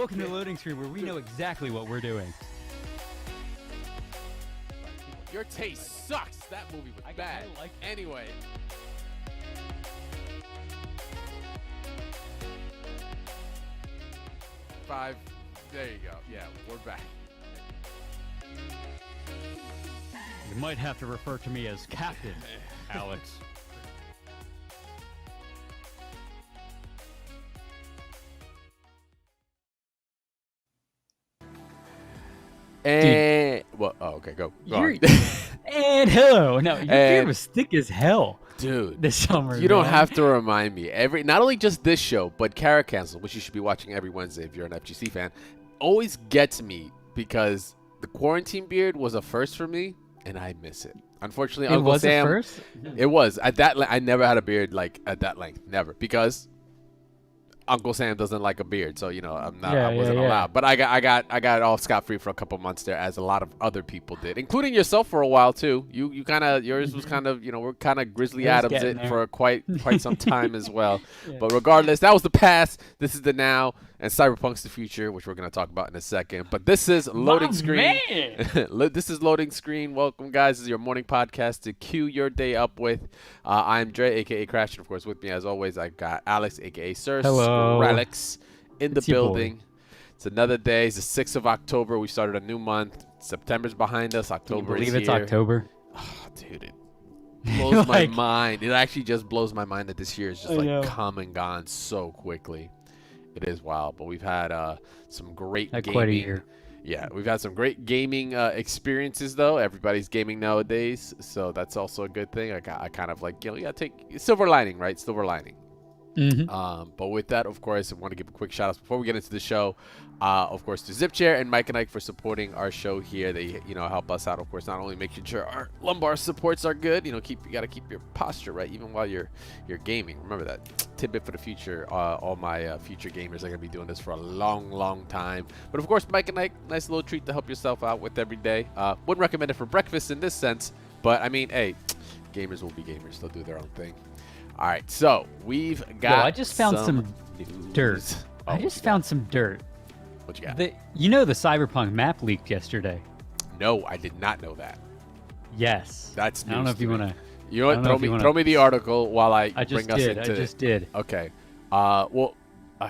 Welcome to Loading Screen, where we know exactly what we're doing. Your taste sucks. That movie was bad. I like it. Anyway. Five. There you go. Yeah, we're back. You might have to refer to me as Captain, Alex. And well, oh, okay, go on. And hello. No, your beard was thick as hell, dude. this summer. You don't have to remind me. Not only just this show, but Carrot Cancel, which you should be watching every Wednesday if you're an FGC fan, always gets me because the quarantine beard was a first for me, and I miss it. Unfortunately, It Uncle was Sam. a first? It was at that. I never had a beard like at that length, never, because Uncle Sam doesn't like a beard, so I wasn't allowed. But I got off scot-free for a couple months there, as a lot of other people did, including yourself for a while too. Yours was kind of we're kind of Grizzly Adams it for quite some time as well. Yeah. But regardless, that was the past. This is the now, and Cyberpunk's the future, which we're gonna talk about in a second. But this is Loading Screen. This is Loading Screen. Welcome, guys. This is your morning podcast to cue your day up with. I'm Dre, aka Crash, and of course with me as always I got Alex, aka Sir. Hello. Relics in the building. Boy. It's another day. It's the 6th of October. We started a new month. September's behind us. October is here. It's October. Oh, dude, it blows my mind. It actually just blows my mind that this year is just come and gone so quickly. It is wild. But we've had some great gaming. Quite a year. Yeah, we've had some great gaming experiences, though. Everybody's gaming nowadays, so that's also a good thing. I kind of like, you gotta take silver lining, right? Silver lining. Mm-hmm. But with that, of course, I want to give a quick shout out before we get into the show, of course, to ZipChair and Mike and Ike for supporting our show here. They help us out, of course, not only making sure our lumbar supports are good, you got to keep your posture right even while you're gaming. Remember that tidbit for the future. All my future gamers are going to be doing this for a long time. But of course, Mike and Ike, nice little treat to help yourself out with every day. Wouldn't recommend it for breakfast in this sense, but I mean, hey, gamers will be gamers. They'll do their own thing. All right, so we've got. I just found some dirt. I just found some dirt. What you got? The Cyberpunk map leaked yesterday. No, I did not know that. Yes. That's news. I don't know if you want to. You know what? Throw me the article while I bring us into. I just did. Okay. Well,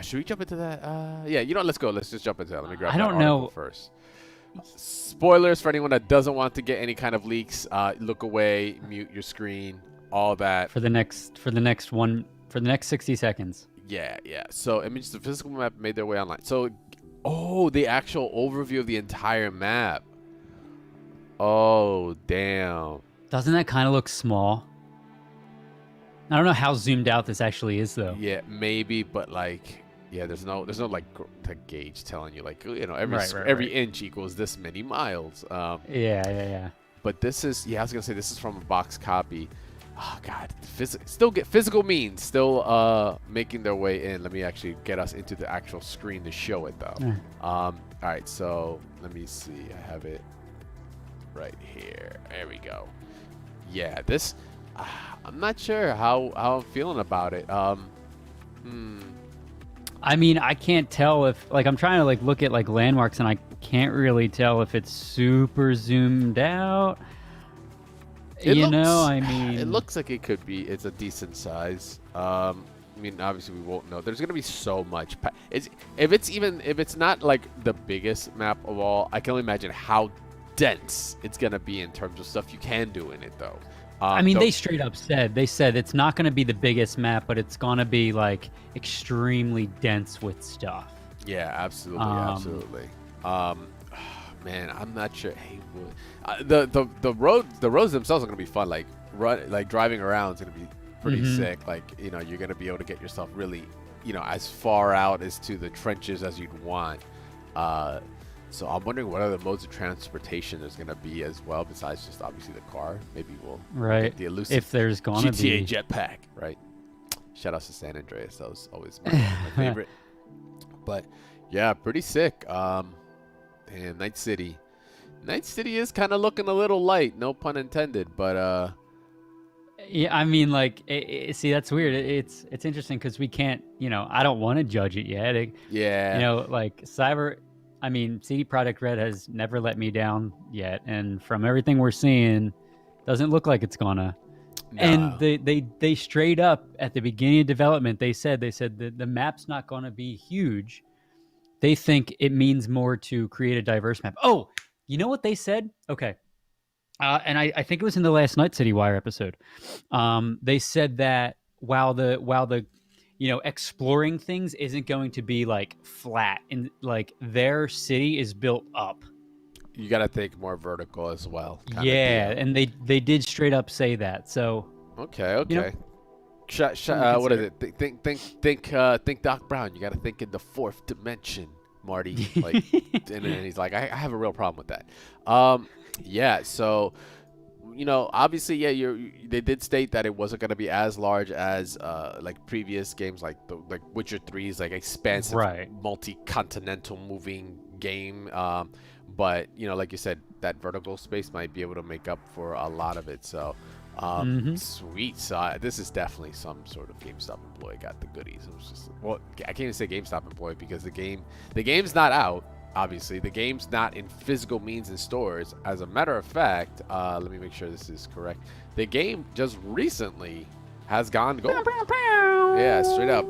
should we jump into that? Yeah. Let's go. Let's just jump into that. Let me grab. I don't know first. Spoilers for anyone that doesn't want to get any kind of leaks. Look away. Mute your screen. All that for the next 60 seconds. Yeah. So images of the physical map made their way online. So, the actual overview of the entire map. Oh, damn. Doesn't that kind of look small? I don't know how zoomed out this actually is, though. Yeah, maybe, but there's no like gauge telling you every inch equals this many miles. Yeah. But this is I was gonna say this is from a box copy. Oh God, physical means still making their way in. Let me actually get us into the actual screen to show it though. All right, so let me see. I have it right here. There we go. Yeah, this. I'm not sure how I'm feeling about it. I mean, I can't tell if I'm trying to look at landmarks, and I can't really tell if it's super zoomed out. It looks like it could be. It's a decent size. I mean, obviously we won't know. There's gonna be so much. If it's not like the biggest map of all, I can only imagine how dense it's gonna be in terms of stuff you can do in it, though. They straight up said it's not gonna be the biggest map, but it's gonna be extremely dense with stuff. Yeah, absolutely. Man, I'm not sure. Hey, the roads themselves are gonna be fun. Driving around is gonna be pretty sick. You're gonna be able to get yourself really, as far out as to the trenches as you'd want. So I'm wondering what other modes of transportation there's gonna be as well, besides just obviously the car. Maybe we'll get the elusive if there's gonna GTA jetpack, right? Shout out to San Andreas. That was always my favorite. But yeah, pretty sick. And Night City is kind of looking a little light, no pun intended, but Yeah, I mean, like, see, that's weird. It's interesting because we can't, I don't want to judge it yet. Yeah. Like I mean, CD Projekt Red has never let me down yet, and from everything we're seeing, doesn't look like it's gonna. And No. they straight up at the beginning of development, they said the map's not gonna be huge. They think it means more to create a diverse map. Oh, you know what they said? Okay. And I think it was in the last Night City Wire episode. They said that while the exploring things isn't going to be like flat, and like their city is built up. You got to think more vertical as well, kind of Yeah, deal. and they did straight up say that. So Okay, you know, okay. something to What is consider. it? Think Doc Brown. You got to think in the fourth dimension, Marty. Like, and then he's like, I have a real problem with that. Yeah. So, obviously, yeah, they did state that it wasn't going to be as large as like previous games, like like Witcher 3's like expansive, Right. multi-continental moving game. But like you said, that vertical space might be able to make up for a lot of it. So. Mm-hmm. Sweet. So this is definitely some sort of GameStop employee got the goodies. It was just, well, I can't even say GameStop employee because the game's not out. Obviously, the game's not in physical means in stores. As a matter of fact, let me make sure this is correct. The game just recently has gone gold. Yeah, straight up.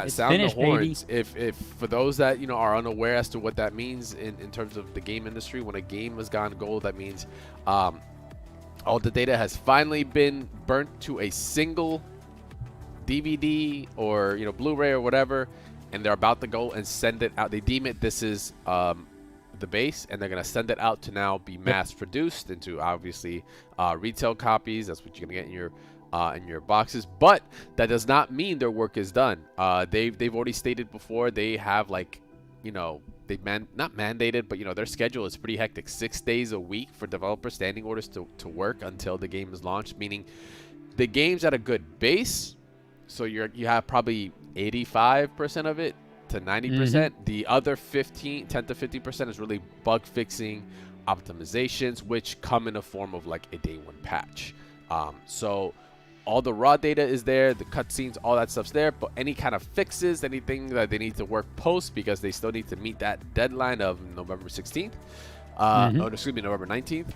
It's Sound finished, the baby. horns. If for those that are unaware as to what that means in terms of the game industry, when a game has gone gold, that means all the data has finally been burnt to a single DVD or Blu-ray or whatever, and they're about to go and send it out. They deem it this is the base, and they're gonna send it out to now be mass produced into obviously retail copies. That's what you're gonna get in your boxes. But that does not mean their work is done. They've already stated before they have like they not mandated, but their schedule is pretty hectic. 6 days a week for developer standing orders to work until the game is launched, meaning the game's at a good base, so you have probably 85% of it to 90%. The other 10 to 15% is really bug fixing, optimizations, which come in a form of like a day one patch. So all the raw data is there, the cutscenes, all that stuff's there, but any kind of fixes, anything that they need to work post, because they still need to meet that deadline of November 16th, November 19th,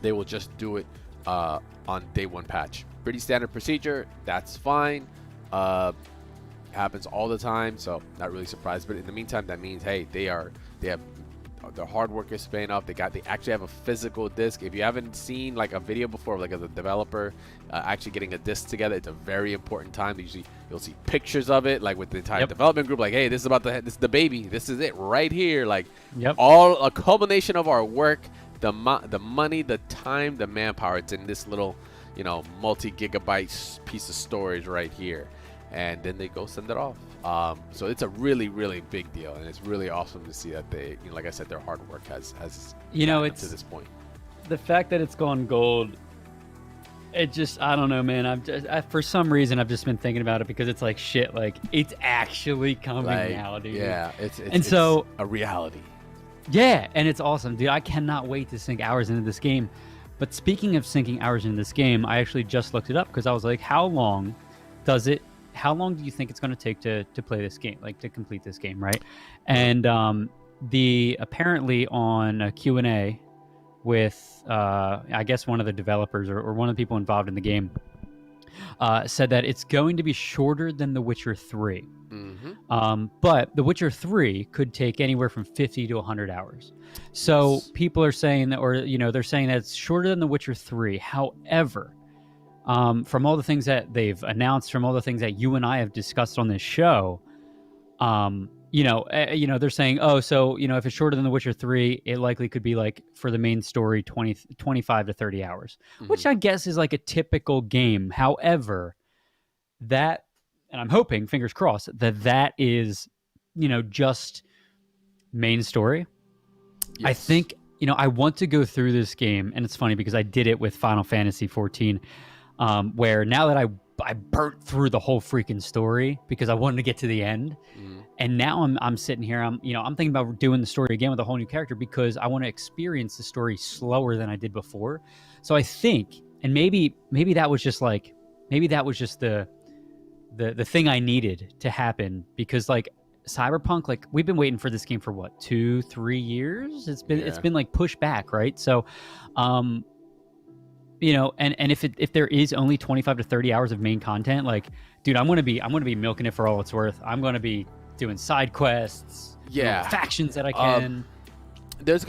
they will just do it on day one patch. Pretty standard procedure, that's fine. Happens all the time, so not really surprised. But in the meantime, that means, hey, they have their hard work is paying off. They actually have a physical disc. If you haven't seen like a video before, like as a developer actually getting a disc together, it's a very important time. Usually you'll see pictures of it, like with the entire development group, like, hey, this is the baby, this is it right here, like all a culmination of our work, the money, the time, the manpower. It's in this little multi-gigabyte piece of storage right here, and then they go send it off. So it's a really, really big deal, and it's really awesome to see that they, like I said, their hard work has it's to this point. The fact that it's gone gold. It just, I don't know, man. For some reason, I've just been thinking about it because it's like shit. Like it's actually coming now, dude. Yeah, it's a reality. Yeah, and it's awesome, dude. I cannot wait to sink hours into this game. But speaking of sinking hours into this game, I actually just looked it up because I was like, how long do you think it's going to take to play this game, like to complete this game, right? And apparently on a Q&A with I guess one of the developers or one of the people involved in the game said that it's going to be shorter than The Witcher 3. But The Witcher 3 could take anywhere from 50 to 100 hours. So people are saying that, or they're saying that it's shorter than The Witcher 3. However, from all the things that they've announced, from all the things that you and I have discussed on this show, they're saying, oh, so, if it's shorter than The Witcher 3, it likely could be like for the main story, 25 to 30 hours, which I guess is like a typical game. However, and I'm hoping, fingers crossed, that is, just main story. Yes. I think, I want to go through this game, and it's funny because I did it with Final Fantasy 14. Where now that I burnt through the whole freaking story because I wanted to get to the end, and now I'm sitting here, I'm thinking about doing the story again with a whole new character because I want to experience the story slower than I did before. So I think and maybe that was just like, maybe that was just the thing I needed to happen, because like Cyberpunk, like we've been waiting for this game for what, 2-3 years? It's been like pushed back, right? So, you know, and if there is only 25 to 30 hours of main content, like, dude, I'm gonna be milking it for all it's worth. I'm gonna be doing side quests, factions that I can. There's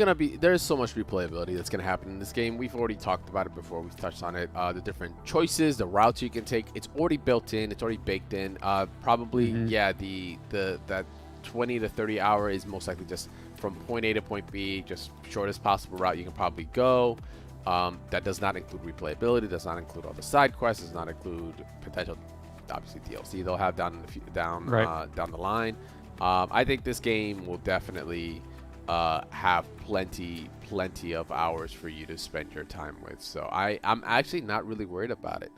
so much replayability that's gonna happen in this game. We've already talked about it before. We've touched on it. The different choices, the routes you can take. It's already built in. It's already baked in. Probably, that 20 to 30 hour is most likely just from point A to point B, just shortest possible route you can probably go. That does not include replayability. Does not include all the side quests. Does not include potential, obviously, DLC they'll have down the line. I think this game will definitely have plenty of hours for you to spend your time with. So I'm actually not really worried about it.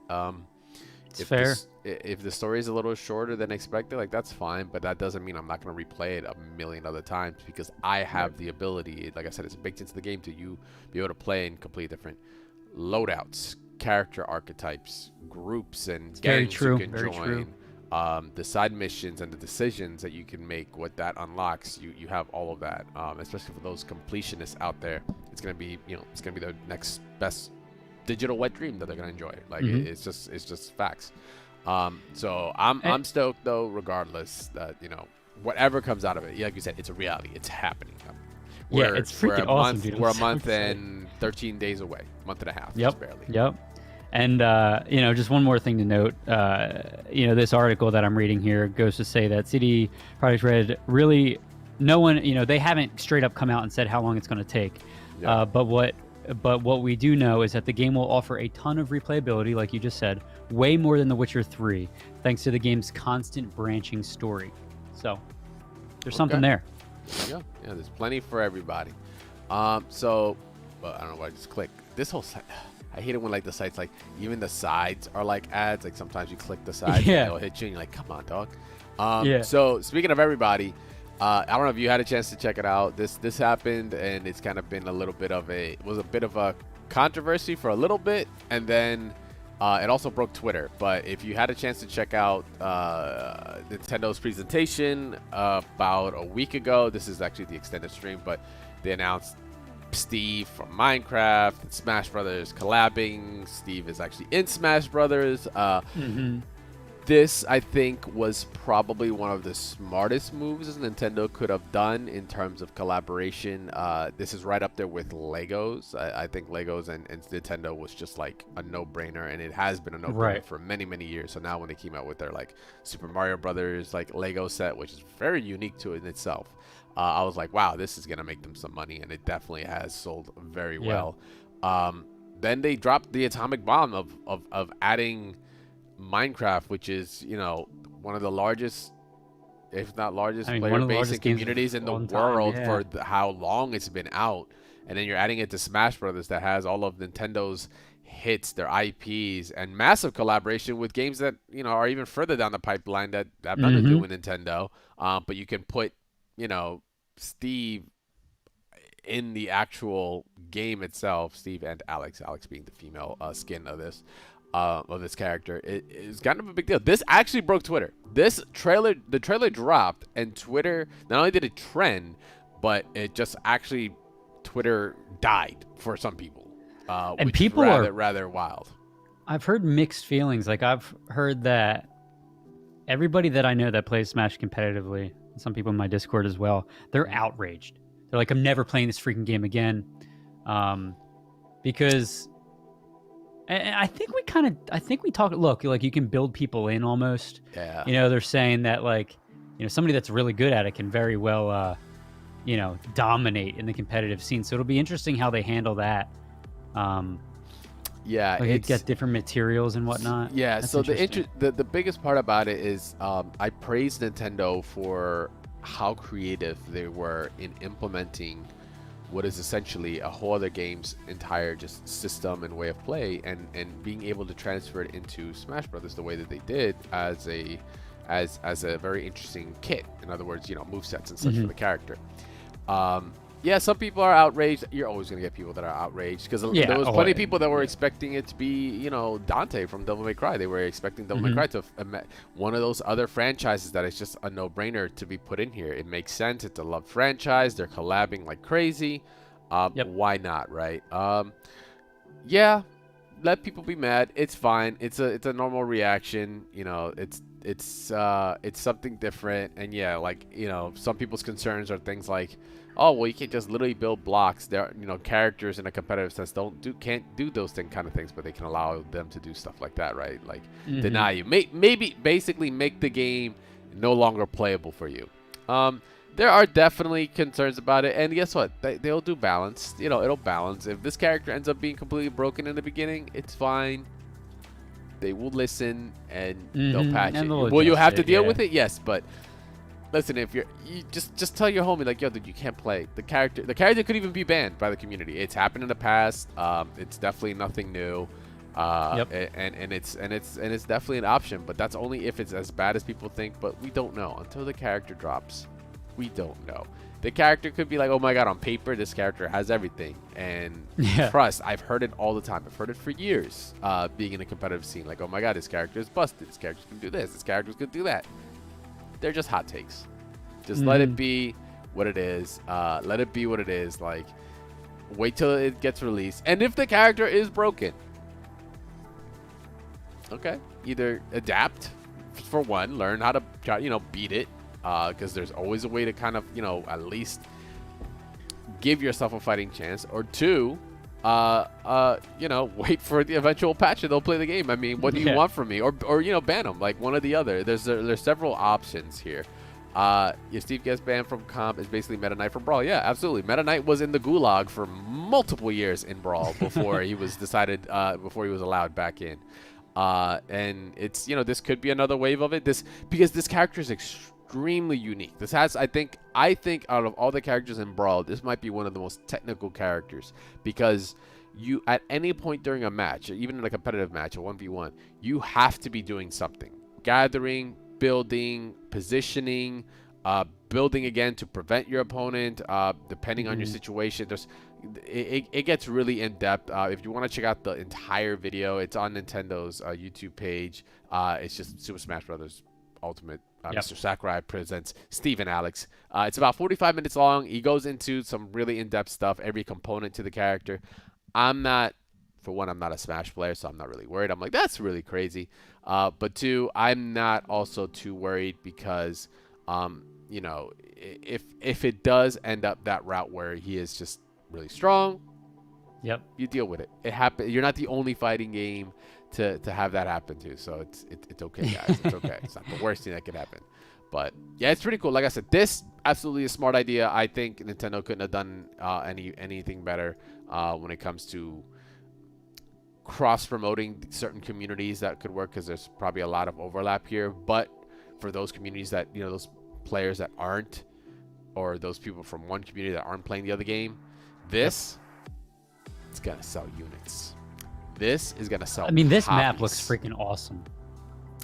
It's fair. If the story is a little shorter than expected, like, that's fine, but that doesn't mean I'm not going to replay it a million other times, because I have the ability, like I said, it's baked into the game to you be able to play in completely different loadouts, character archetypes, groups, and gangs you can join. The side missions and the decisions that you can make, what that unlocks, you have all of that. Especially for those completionists out there, it's gonna be their next best digital wet dream that they're gonna enjoy. Like, it's just facts. So I'm stoked though, regardless, that, you know, whatever comes out of it. Like you said, it's a reality. It's happening. It's freaking awesome, dude. We're a month and 13 days away. Month and a half. Yep. Just barely. Yep. And, you know, just one more thing to note, you know, this article that I'm reading here goes to say that CD Projekt Red really, no one, you know, they haven't straight up come out and said how long it's going to take. Yeah. But what we do know is that the game will offer a ton of replayability, like you just said, way more than The Witcher 3, thanks to the game's constant branching story. So there's something there. Yeah, there's plenty for everybody. So, well, I don't know why I just clicked. This whole site, I hate it when, like, the sites, like, even the sides are like ads. Like, sometimes you click the sides and they'll hit you and you're like, come on, dog. So speaking of everybody, I don't know if you had a chance to check it out. This happened, and it's kind of been a bit of a controversy for a little bit, and then it also broke Twitter. But if you had a chance to check out Nintendo's presentation about a week ago, this is actually the extended stream, but they announced Steve from Minecraft and Smash Brothers collabing. Steve is actually in Smash Brothers. This, I think, was probably one of the smartest moves Nintendo could have done in terms of collaboration. This is right up there with Legos. I think Legos and Nintendo was just like a no-brainer, and it has been a no-brainer for many, many years. So now when they came out with their, like, Super Mario Brothers, like, Lego set, which is very unique to it in itself, I was like, wow, this is gonna make them some money, and it definitely has sold very well. Then they dropped the atomic bomb of adding Minecraft, which is, you know, one of the largest, if not largest, player-based communities in the world for how long it's been out. And then you're adding it to Smash Brothers that has all of Nintendo's hits, their IPs, and massive collaboration with games that, you know, are even further down the pipeline that have nothing to do with Nintendo. But you can put, you know, Steve in the actual game itself, Steve and Alex being the female skin of this character. It's kind of a big deal. This actually broke Twitter. The trailer dropped, and Twitter, not only did it trend, but it just actually, Twitter died for some people. And which people are rather wild. I've heard mixed feelings. Like, I've heard that everybody that I know that plays Smash competitively, some people in my Discord as well, they're outraged. They're like, I'm never playing this freaking game again. Because I think we talk, look, like, you can build people in almost. Yeah. You know, they're saying that, like, you know, somebody that's really good at it can very well, you know, dominate in the competitive scene. So it'll be interesting how they handle that. Yeah, like, it's get different materials and whatnot. Yeah, that's so the biggest part about it is I praise Nintendo for how creative they were in implementing what is essentially a whole other game's entire just system and way of play, and being able to transfer it into Smash Brothers the way that they did as a very interesting kit. In other words, you know, movesets and such for the character. Yeah, some people are outraged. You're always going to get people that are outraged because Yeah, there was plenty of yeah, people that were yeah. expecting it to be, Dante from Devil May Cry. They were expecting Devil May Mhm. Cry to one of those other franchises that is just a no-brainer to be put in here. It makes sense. It's a love franchise. They're collabing like crazy. Yep. Why not, right? Yeah, let people be mad. It's fine. It's a normal reaction. It's something different. And yeah, like some people's concerns are things like, oh well, you can't just literally build blocks. There are characters in a competitive sense can't do those kind of things, but they can allow them to do stuff like that, right? Like deny you, maybe basically make the game no longer playable for you. There are definitely concerns about it, and guess what? They'll do balance. It'll balance. If this character ends up being completely broken in the beginning, it's fine. They will listen and they'll patch it. Will you have to deal with it? Yes, but listen, if you just tell your homie like, yo, dude, you can't play the character. The character could even be banned by the community. It's happened in the past. It's definitely nothing new. Yep. And it's definitely an option, but that's only if it's as bad as people think. But we don't know until the character drops. We don't know. The character could be like, oh my god, on paper this character has everything, and trust, I've heard it all the time. I've heard it for years, being in a competitive scene. Like, oh my god, this character is busted. This character can do this. This character can do that. They're just hot takes. Just let it be what it is. Let it be what it is. Like, wait till it gets released, and if the character is broken, okay, either adapt for one, learn how to beat it. Because there's always a way to kind of, at least give yourself a fighting chance. Or two, wait for the eventual patch and they'll play the game. I mean, what do you want from me? Or ban them, like one or the other. There's several options here. If Steve gets banned from comp, is basically Meta Knight from Brawl. Yeah, absolutely. Meta Knight was in the gulag for multiple years in Brawl before he was before he was allowed back in. And it's, this could be another wave of it. Because this character is extremely unique. This has, I think out of all the characters in Brawl, this might be one of the most technical characters, because you, at any point during a match, even in a competitive match, a 1v1, you have to be doing something. Gathering, building, positioning, building again to prevent your opponent, depending on your situation. It gets really in depth. If you want to check out the entire video, it's on Nintendo's YouTube page. It's just Super Smash Brothers Ultimate. Mr. Sakurai presents Steve and Alex. It's about 45 minutes long. He goes into some really in-depth stuff, every component to the character. I'm not a Smash player, so I'm not really worried. I'm like, that's really crazy. But two, I'm not also too worried because, if it does end up that route where he is just really strong, you deal with it. It happens. You're not the only fighting game to have that happen to, so it's okay, guys. It's okay. It's not the worst thing that could happen. But yeah, it's pretty cool. Like I said, this absolutely a smart idea. I think Nintendo couldn't have done anything better when it comes to cross promoting certain communities. That could work because there's probably a lot of overlap here. But for those communities that those players that aren't, or those people from one community that aren't playing the other game, it's gonna sell units. This is gonna sell. I mean, this copies. map looks freaking awesome.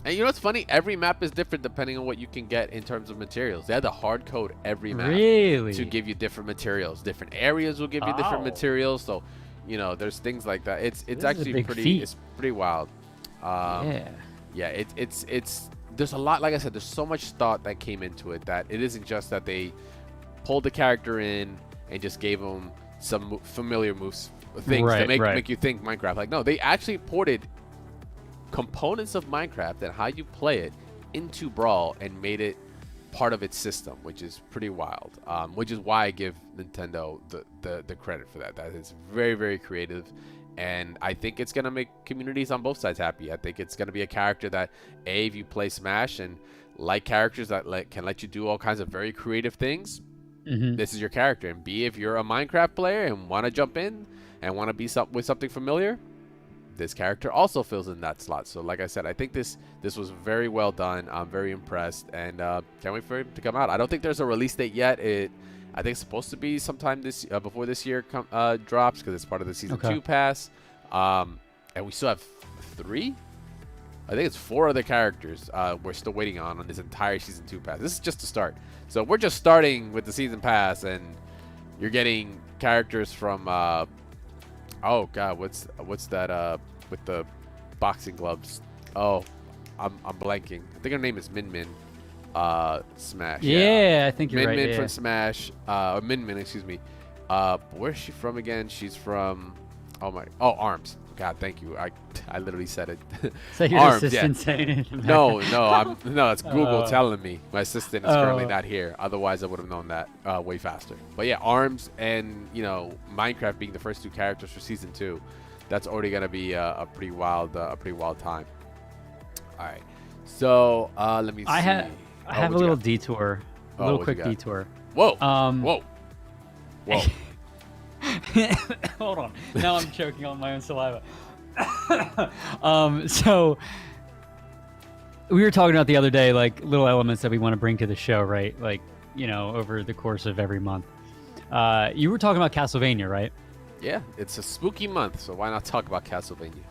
And you know what's funny? Every map is different depending on what you can get in terms of materials. They had to hard code every map to give you different materials. Different areas will give you different materials. So, there's things like that. It's actually pretty wild. It's there's a lot. Like I said, there's so much thought that came into it that it isn't just that they pulled the character in and just gave him some familiar moves. Things to make you think Minecraft. Like, no, they actually ported components of Minecraft and how you play it into Brawl and made it part of its system, which is pretty wild. Which is why I give Nintendo the credit for that. That is very, very creative, and I think it's gonna make communities on both sides happy. I think it's gonna be a character that, if you play Smash and like characters that can let you do all kinds of very creative things, this is your character. And B, if you're a Minecraft player and want to jump in and want to be with something familiar, this character also fills in that slot. So like I said, I think this was very well done. I'm very impressed, and can't wait for it to come out. I don't think there's a release date yet. I think it's supposed to be sometime before this year drops, because it's part of the Season 2 pass. And we still have 3? I think it's 4 other characters we're still waiting on this entire Season 2 pass. This is just the start. So we're just starting with the Season Pass, and You're getting characters from oh god, what's that with the boxing gloves? Oh, I'm blanking. I think her name is Min Min. Smash. Yeah, I think you're Min right. Min Yeah. from Smash. Min Min, excuse me. Where's she from again? She's from. Oh, Arms. God, thank you. I literally said it. So your Arms, assistant saying it. No, it's Google Oh. telling me. My assistant is currently Oh. not here. Otherwise, I would have known that way faster. But yeah, Arms and Minecraft being the first 2 characters for season 2, that's already gonna be a pretty wild time. All right, so let me see. I have what a you little got? detour. A Oh, little what quick you got? detour. Whoa. Whoa. Whoa. Hold on. Now I'm choking on my own saliva. So we were talking about the other day, like little elements that we want to bring to the show, right? Like, over the course of every month. You were talking about Castlevania, right? Yeah, it's a spooky month, so why not talk about Castlevania?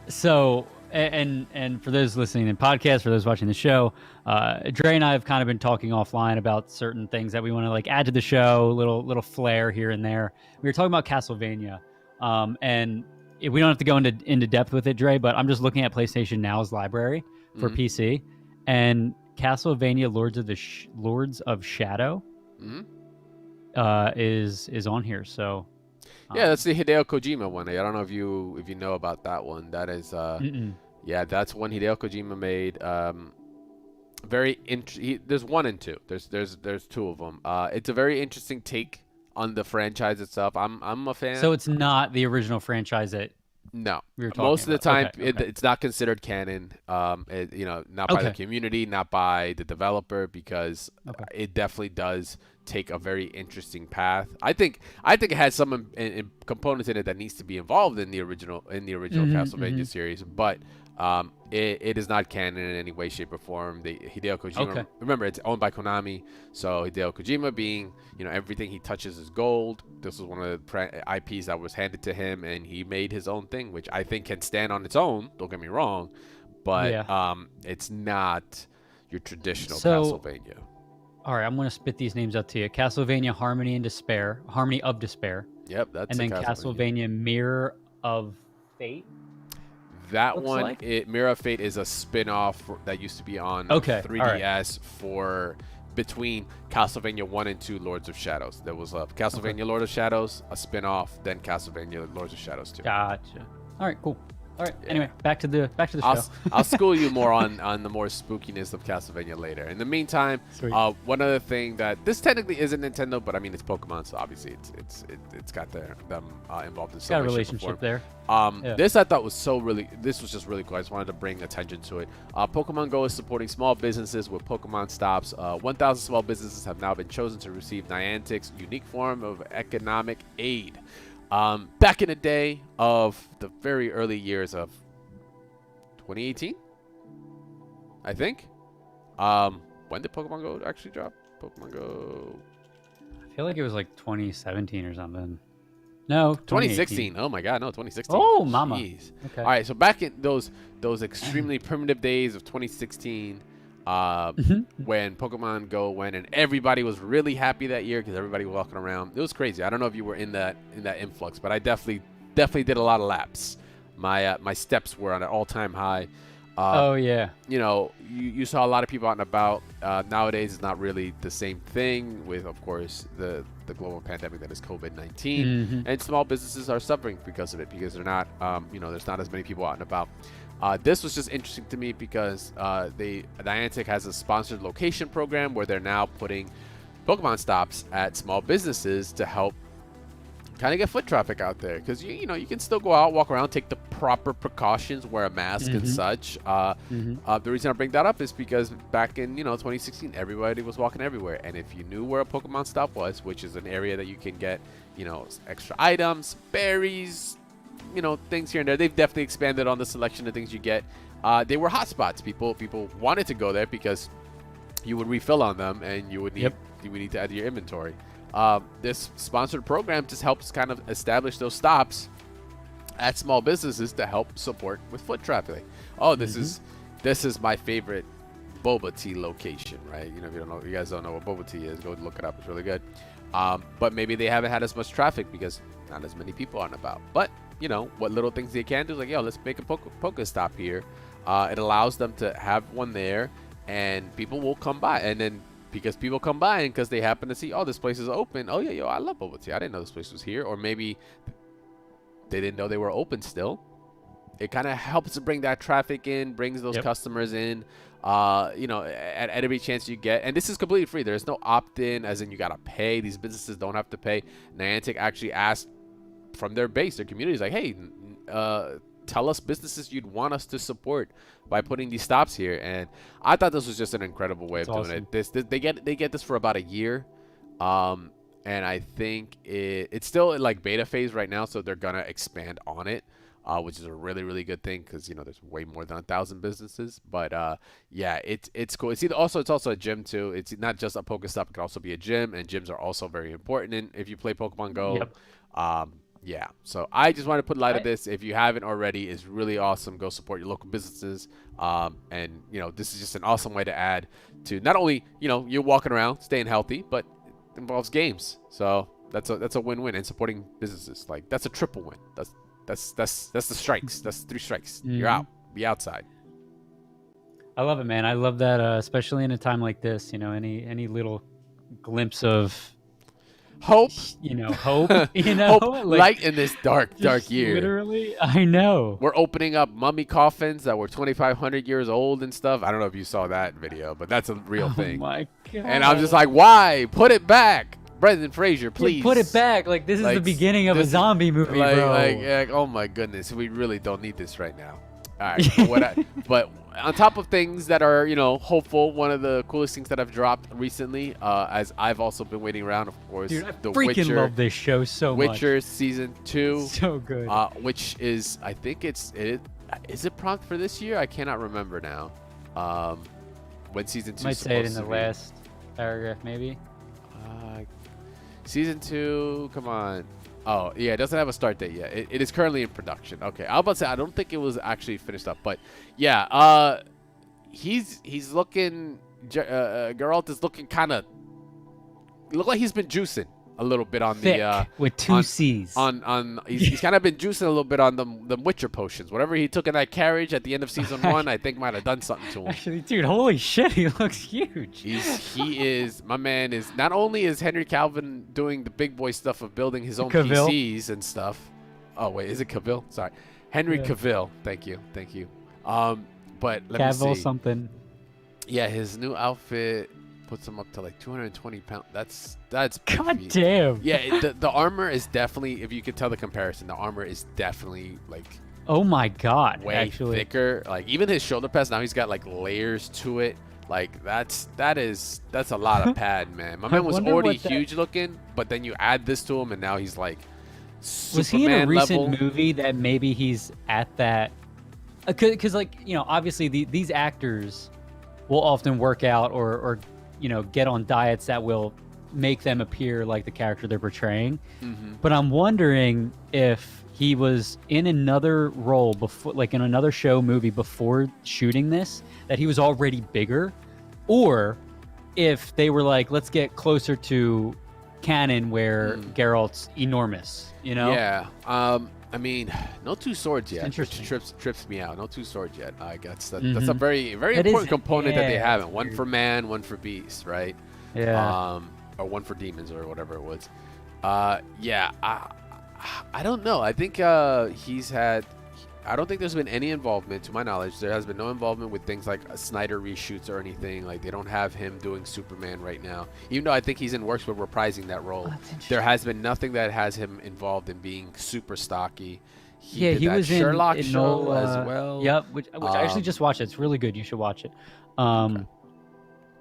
So, and for those listening in podcast, for those watching the show, Dre and I have kind of been talking offline about certain things that we want to like add to the show, little flair here and there. We were talking about Castlevania, and we don't have to go into depth with it, Dre, but I'm just looking at PlayStation Now's library for PC, and Castlevania Lords of Shadow is on here. So yeah, that's the Hideo Kojima one. I don't know if you know about that one. That is yeah, that's one Hideo Kojima made. There's 1 and 2. There's 2 of them. It's a very interesting take on the franchise itself. I'm a fan. So it's not the original franchise that no. we were talking Most of the time, about. Okay. it's not considered canon. Not by the community, not by the developer, because it definitely does take a very interesting path. I think it has some components in it that needs to be involved in the original Castlevania series, but it is not canon in any way, shape, or form. Hideo Kojima, remember, it's owned by Konami, so Hideo Kojima being, everything he touches is gold. This was one of the IPs that was handed to him, and he made his own thing, which I think can stand on its own, don't get me wrong, but it's not your traditional Castlevania. All right, I'm going to spit these names out to you. Castlevania Harmony of Despair. Yep, that's and then Castlevania Mirror of Fate. That one, Mirror of Fate, is a spin-off that used to be on 3DS for between Castlevania 1 and 2 Lords of Shadows. There was a Castlevania Lord of Shadows, a spin-off, then Castlevania Lords of Shadows 2. Gotcha. All right, cool. All right. Yeah. Anyway, back to the show. I'll school you more on the more spookiness of Castlevania later. In the meantime, one other thing that this technically isn't Nintendo, but I mean it's Pokemon, so obviously it's got them involved in some got a relationship there. This I thought was this was just really cool. I just wanted to bring attention to it. Pokemon Go is supporting small businesses with Pokemon Stops. 1,000 small businesses have now been chosen to receive Niantic's unique form of economic aid. Back in the day of the very early years of 2018, I think. When did Pokemon Go actually drop? Pokemon Go. I feel like it was like 2017 or something. No, 2016. Oh my God, no, 2016. Oh, mama. Jeez. Okay. All right, so back in those extremely primitive days of 2016. When Pokemon Go went and everybody was really happy that year because everybody was walking around. It was crazy. I don't know if you were in that influx, but I definitely did a lot of laps. My steps were on an all-time high. Oh yeah. You saw a lot of people out and about. Nowadays, it's not really the same thing with, of course, the global pandemic that is COVID-19, and small businesses are suffering because of it because they're not, there's not as many people out and about. This was just interesting to me because Niantic has a sponsored location program where they're now putting Pokemon Stops at small businesses to help kind of get foot traffic out there because you can still go out, walk around, take the proper precautions, wear a mask and such. The reason I bring that up is because back in 2016, everybody was walking everywhere, and if you knew where a Pokemon Stop was, which is an area that you can get extra items, berries, things here and there. They've definitely expanded on the selection of things you get. They were hotspots. People wanted to go there because you would refill on them and you would need to add to your inventory. This sponsored program just helps kind of establish those stops at small businesses to help support with foot traffic. This is my favorite boba tea location, right? If you guys don't know what boba tea is, go look it up. It's really good. But maybe they haven't had as much traffic because not as many people on about. But you know what little things they can do is like, yo, let's make a Pokestop here. It allows them to have one there, and people will come by, and then because people come by and because they happen to see, oh, this place is open. Oh yeah, yo, I love bubble tea. I didn't know this place was here, or maybe they didn't know they were open still. It kind of helps to bring that traffic in, brings those customers in. You know, at every chance you get, and this is completely free. There's no opt-in, as in you gotta pay. These businesses don't have to pay. Niantic actually asked from their base, their communities, like, hey, tell us businesses you'd want us to support by putting these stops here. And I thought this was just an incredible way of doing it. They get this for about a year, and I think it's still in like beta phase right now, so they're gonna expand on it, which is a really, really good thing because, you know, there's way more than 1,000 businesses. But yeah, it's cool. It's also a gym too. It's not just a Pokestop; it can also be a gym, and gyms are also very important if you play Pokemon Go. Yeah, so I just want to put light of this. If you haven't already, it's really awesome. Go support your local businesses, and you know, this is just an awesome way to add to not only, you know, you're walking around staying healthy, but it involves games. So that's a win-win, and supporting businesses, like, that's a triple win. That's the strikes. That's 3 strikes. You're out. Be outside. I love it, man. I love that, especially in a time like this. You know, any little glimpse of hope, you know, you know, hope, like, light in this dark year. Literally, I know. We're opening up mummy coffins that were 2,500 years old and stuff. I don't know if you saw that video, but that's a real thing. Oh my God. And I'm just like, why? Put it back. Brendan Fraser, please. Put it back. Like, this is the beginning of a zombie movie, bro. Like, oh my goodness. We really don't need this right now. All right. But on top of things that are, you know, hopeful, one of the coolest things that I've dropped recently, as I've also been waiting around, of course, dude, I freaking love this show so much. Witcher season 2, so good. Which is, I think is it prompt for this year? I cannot remember now. When season 2 might say it in the last paragraph, maybe. Season 2, come on. Oh, yeah, it doesn't have a start date yet. It is currently in production. Okay, I was about to say, I don't think it was actually finished up, but yeah, he's looking, Geralt is looking kind of, look like he's been juicing a little bit on thick, the with 2 C's he's kind of been juicing a little bit on the Witcher potions. Whatever he took in that carriage at the end of season 1, I think might have done something to him. Actually, dude, holy shit, he looks huge. My man is, not only is Henry Calvin doing the big boy stuff of building his own Cavill. PCs and stuff. Oh wait, is it Cavill? Sorry, Henry Cavill. Thank you. But let me see. Something. Yeah, his new outfit puts him up to like 220 pounds. That's God damn. Yeah, the armor is definitely, if you could tell the comparison, the armor is definitely like, oh my God, way thicker. Like, even his shoulder pads now, he's got like layers to it. Like, that's a lot of pad, man. My man was already huge looking, but then you add this to him, and now he's like Superman. Was he in a recent level movie that maybe he's at that? Because like, you know, obviously these actors will often work out or you know, get on diets that will make them appear like the character they're portraying. But I'm wondering if he was in another role before, like in another show, movie before shooting this, that he was already bigger, or if they were like, let's get closer to canon where Geralt's enormous, you know? Yeah. I mean, no 2 swords yet. Interesting. Which trips me out. No 2 swords yet. I guess that's a very, very important component that they haven't. One for man, one for beast, right? Yeah. Or one for demons or whatever it was. Yeah. I don't know. I think I don't think there's been any involvement, to my knowledge. There has been no involvement with things like Snyder reshoots or anything. Like, they don't have him doing Superman right now. Even though I think he's in works with reprising that role. There has been nothing that has him involved in being super stocky. He was Sherlock in show as well. Yep, which I actually just watched. It's really good. You should watch it. Okay.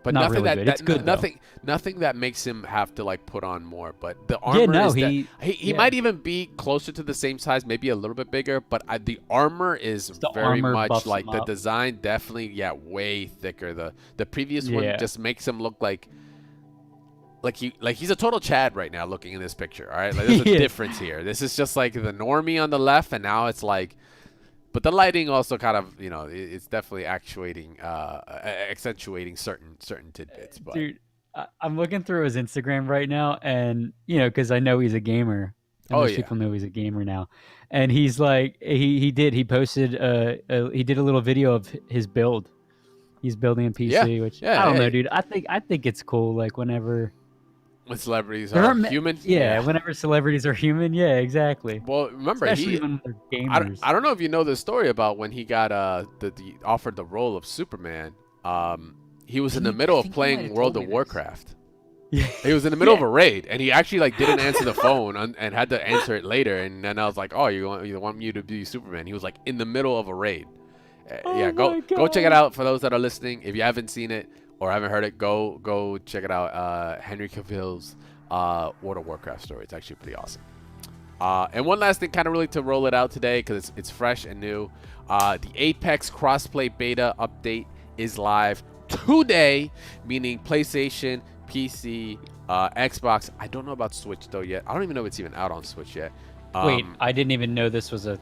But not nothing really good. It's good, nothing that makes him have to like put on more. But the armor he might even be closer to the same size, maybe a little bit bigger. But the armor is very much like the design. Definitely, way thicker. The previous one just makes him look like he's a total Chad right now, looking in this picture. All right, like, there's a difference here. This is just like the normie on the left, and now it's like. But the lighting also kind of, you know, it's definitely accentuating certain tidbits. But dude, I'm looking through his Instagram right now, and because I know he's a gamer, and Oh most yeah. people know he's a gamer now, and he's like, he posted he did a little video of his build. He's building a Yeah. PC, which I don't Yeah. know, Yeah. dude. I think it's cool. Like whenever When celebrities there are are, human. yeah, Yeah. whenever celebrities are human, yeah, exactly. Well, remember Especially he. when they're I, gamers. I don't know if you know the story about when he got the offered the role of Superman. He was in the I middle of think you might playing have told World me of this. Warcraft. Yeah, He was in the middle of yeah. a raid, and he actually like didn't answer the phone and had to answer it later. And then I was like, "Oh, you want me to be Superman?" He was like in the middle of a raid. Yeah, Oh go my go check it god. out for those that are listening. If you haven't seen it or haven't heard it, go check it out. Henry Cavill's World of Warcraft story. It's actually pretty awesome. And one last thing, kind of really to roll it out today because it's fresh and new. The Apex Crossplay beta update is live today, meaning PlayStation, PC, Xbox. I don't know about Switch though yet. I don't even know if it's even out on Switch yet. Wait, I didn't even know this was a.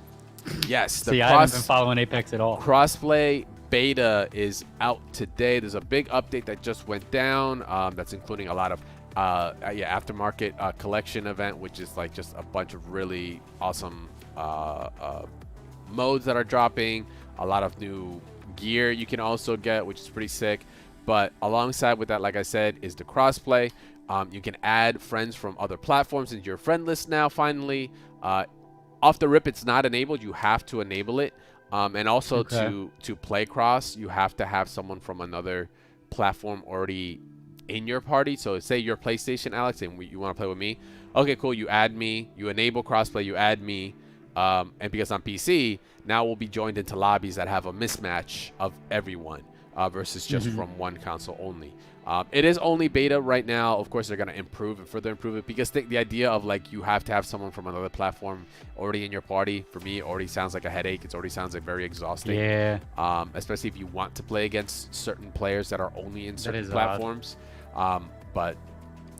Yes, the See, I haven't been following Apex at all. Crossplay beta is out today. There's a big update that just went down. That's including a lot of aftermarket collection event, which is like just a bunch of really awesome modes that are dropping. A lot of new gear you can also get, which is pretty sick. But alongside with that, like I said, is the crossplay. You can add friends from other platforms into your friend list now. Finally, off the rip, it's not enabled. You have to enable it. And also Okay. to play cross, you have to have someone from another platform already in your party. So say you're PlayStation, Alex, and you want to play with me. Okay, cool. You add me. You enable crossplay. You add me. And because I'm PC, now we'll be joined into lobbies that have a mismatch of everyone versus just from one console only. It is only beta right now. Of course, they're going to improve and further improve it because the idea of like you have to have someone from another platform already in your party, for me, already sounds like a headache. It already sounds like very exhausting. Yeah. Especially if you want to play against certain players that are only in certain is platforms. But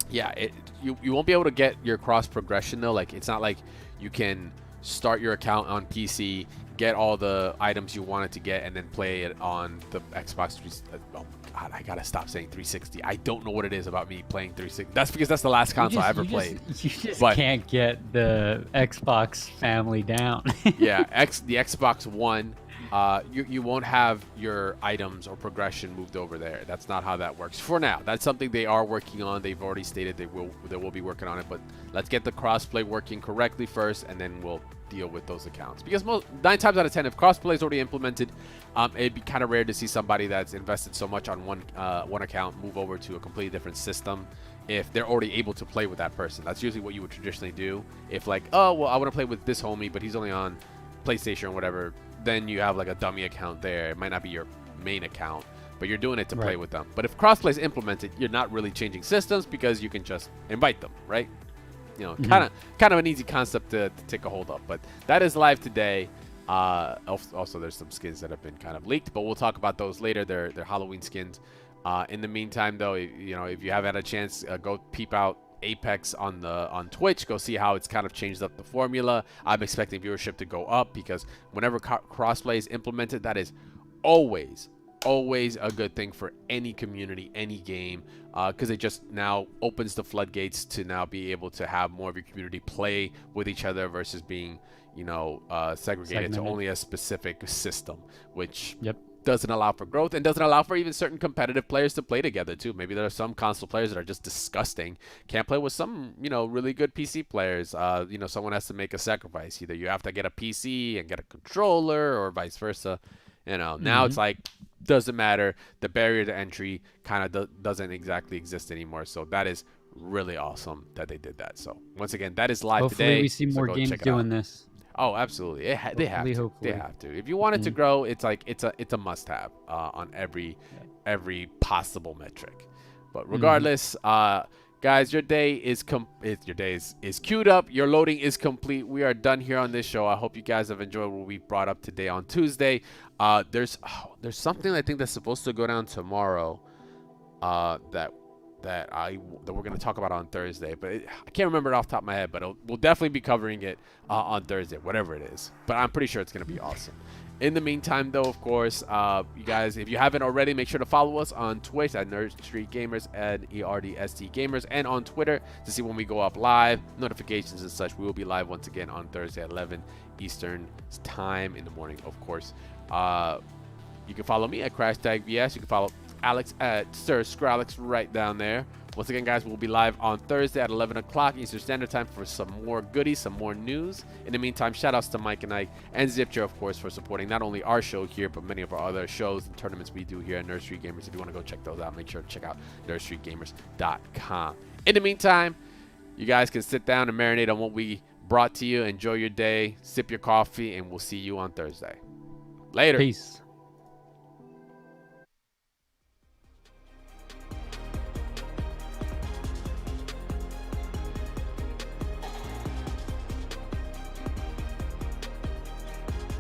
yeah, you won't be able to get your cross progression though. Like it's not like you can start your account on PC, get all the items you wanted to get, and then play it on the Xbox 360. Oh God, I gotta stop saying 360. I don't know what it is about me playing 360. That's because that's the last console I ever played. You just But can't get the Xbox family down. yeah, the Xbox One, you won't have your items or progression moved over there. That's not how that works for now. That's something they are working on. They've already stated they will be working on it. But let's get the crossplay working correctly first, and then we'll deal with those accounts. Because 9 times out of 10, if crossplay is already implemented, it'd be kind of rare to see somebody that's invested so much on one account move over to a completely different system if they're already able to play with that person. That's usually what you would traditionally do. If like, oh, well, I want to play with this homie, but he's only on PlayStation or whatever, then you have like a dummy account there. It might not be your main account, but you're doing it to play with them. But if crossplay is implemented, you're not really changing systems because you can just invite them, right? You know, kind of an easy concept to take a hold of. But that is live today. Also, there's some skins that have been kind of leaked, but we'll talk about those later. They're Halloween skins. In the meantime, though, if you haven't had a chance, go peep out Apex on Twitch. Go see how it's kind of changed up the formula. I'm expecting viewership to go up because whenever crossplay is implemented, that is always a good thing for any community, any game, because it just now opens the floodgates to now be able to have more of your community play with each other versus being segregated to only a specific system, which doesn't allow for growth and doesn't allow for even certain competitive players to play together too. Maybe there are some console players that are just disgusting, can't play with some really good PC players. Someone has to make a sacrifice. Either you have to get a PC and get a controller or vice versa. Now it's like doesn't matter. The barrier to entry kind of doesn't exactly exist anymore. So that is really awesome that they did that. So once again, that is live Hopefully today. we see more games doing this. Oh, absolutely. They have to. Hopefully. They have to. If you want it to grow, it's like it's a must-have on every possible metric. But regardless, guys, your day is queued up. Your loading is complete. We are done here on this show. I hope you guys have enjoyed what we brought up today on Tuesday. There's something I think that's supposed to go down tomorrow that that we're going to talk about on Thursday, but I can't remember it off the top of my head, but we'll definitely be covering it on Thursday, whatever it is. But I'm pretty sure it's going to be awesome. In the meantime, though, of course, you guys, if you haven't already, make sure to follow us on Twitch at Nerd Street Gamers and ERDST Gamers, and on Twitter to see when we go up live, notifications and such. We will be live once again on Thursday at 11 Eastern time in the morning, of course. You can follow me at CrashTagVS. You can follow Alex at Sir Skrillex right down there. Once again, guys, we'll be live on Thursday at 11 o'clock Eastern Standard Time for some more goodies, some more news. In the meantime, shout outs to Mike and Ike and Zipcher, of course, for supporting not only our show here, but many of our other shows and tournaments we do here at Nerd Street Gamers. If you want to go check those out, make sure to check out nerdstreetgamers.com. In the meantime, you guys can sit down and marinate on what we brought to you. Enjoy your day, sip your coffee, and we'll see you on Thursday. Later. Peace.